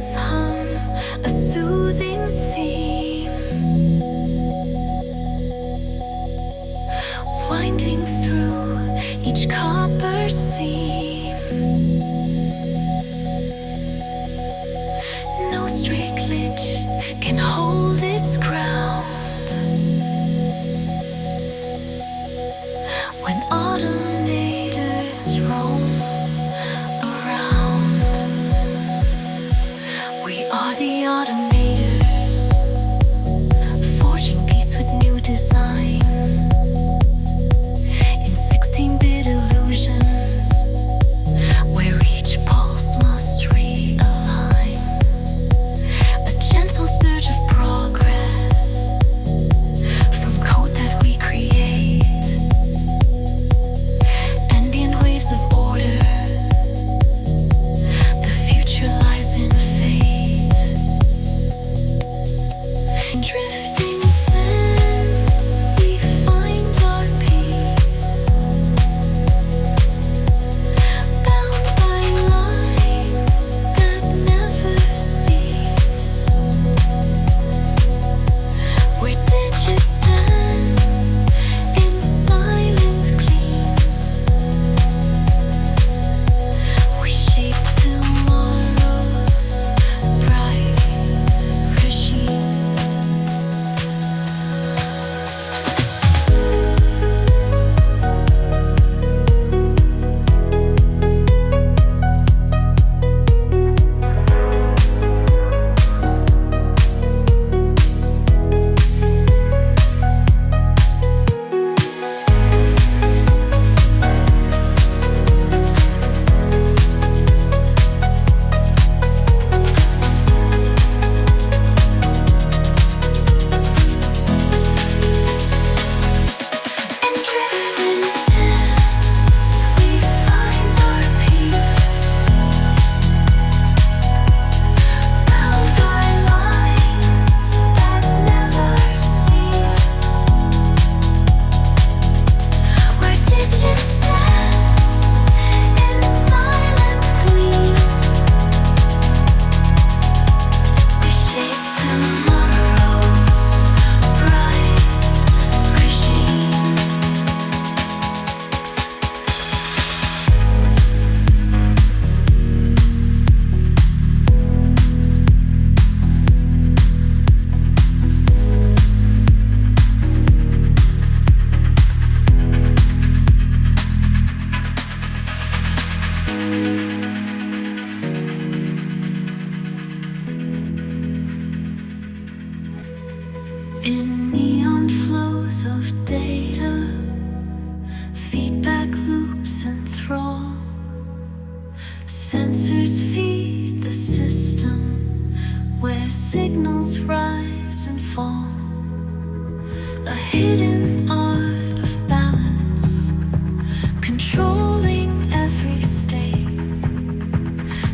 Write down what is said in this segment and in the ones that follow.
its hum, a soothing theme, winding through each copper seam. No stray glitch can hold its ground. When automators roam around, we are the automators, forging beats with new design. In 16-bit illusions, where each pulse must realign. A gentle surge of progress from code that we create. Ambient waves of order, the future lies in fate. Drifting since we find our peace, bound by lines that never cease, where digits dance in silent glee. We shape tomorrow's bright regime. And drifting since we find our peace, bound by lines that never cease, where digits dance in silent glee. We shape tomorrow's bright regime. In neon flows of data, feedback loops enthrall. Sensors feed the system where signals rise and fall. A hidden art of balance, controlling every state.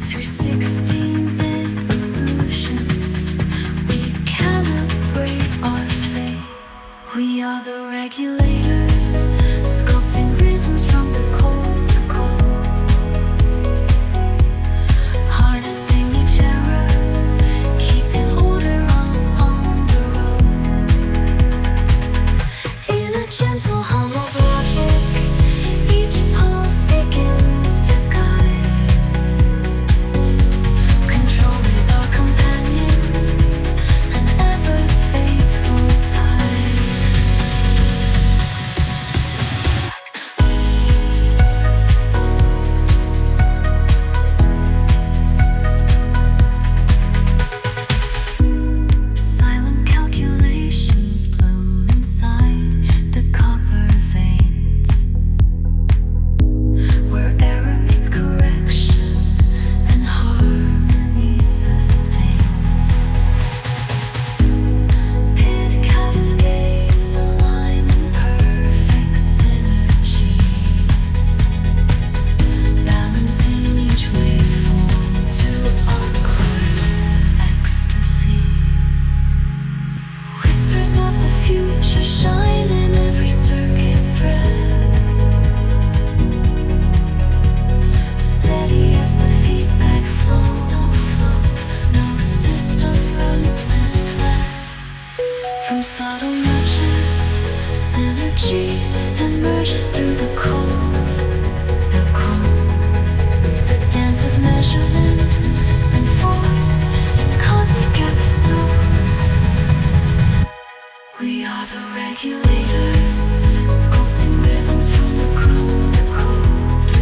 Through 16-bit illusions, we calibrate our fate. We are the regulators, sculpting rhythms from the cold to cold, harnessing each error, keeping order on the road. In a converges through the cold, the dance of measurement and force in cosmic episodes. We are the regulators, sculpting rhythms from the ground code,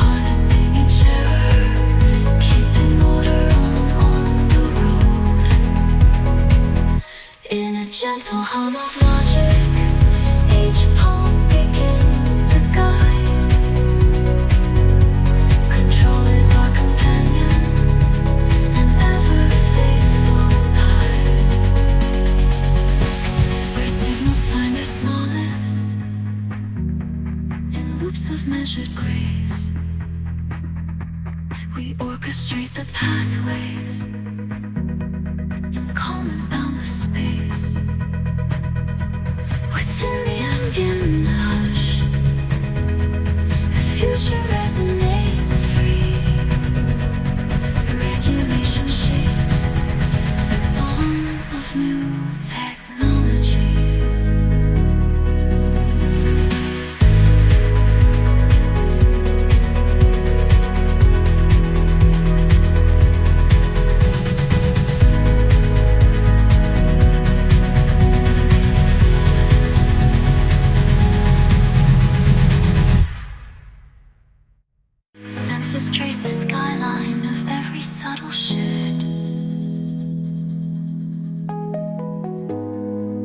harnessing each error, keeping order on the road. In a gentle hum of logic, each pulse begins to guide. Control is our companion, an ever-faithful tide, where signals find their solace in loops of measured grace. We orchestrate the pathways in calm and boundless space. Within the ambient hush, the future resonates free. Regulation shapes the dawn of new technology. Sensors trace the skyline of every subtle shift.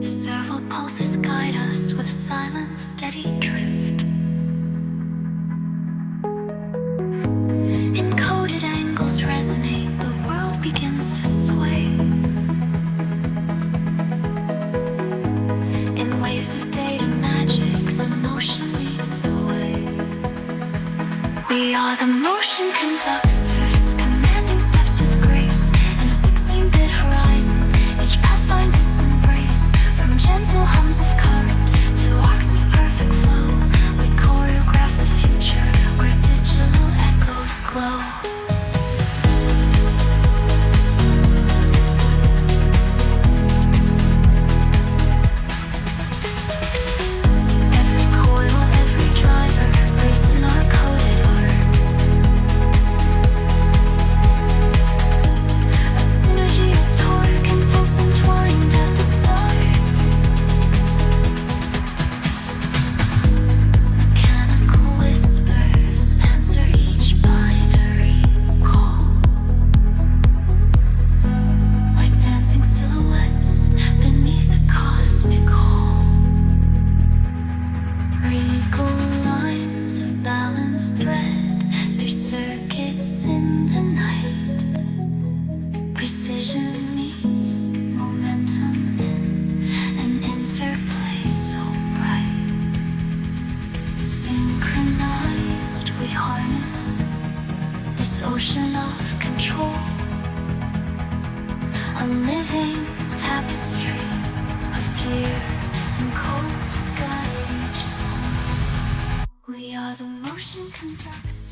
Servo pulses guide us with a silent, steady drift. Encoded angles resonate, the world begins to sway. In waves of data magic, the motion leads the way. We are the motion conductors, commanding steps with grace. And a 16-bit horizon, each path finds its embrace. From gentle hums of current to arcs of perfect flow, we choreograph the future where digital echoes glow. Every coil, every driver breathes in our coded art. A synergy of torque and pulse entwined at the start. Mechanical whispers answer each binary call, like dancing silhouettes beneath a cosmic hall. Regal lines of balance thread through circuits in the night. Precision meets momentum in an interplay so bright. Synchronized, we harness this ocean of control, a living tapestry of gear and code to guide each soul. We are the motion conductors.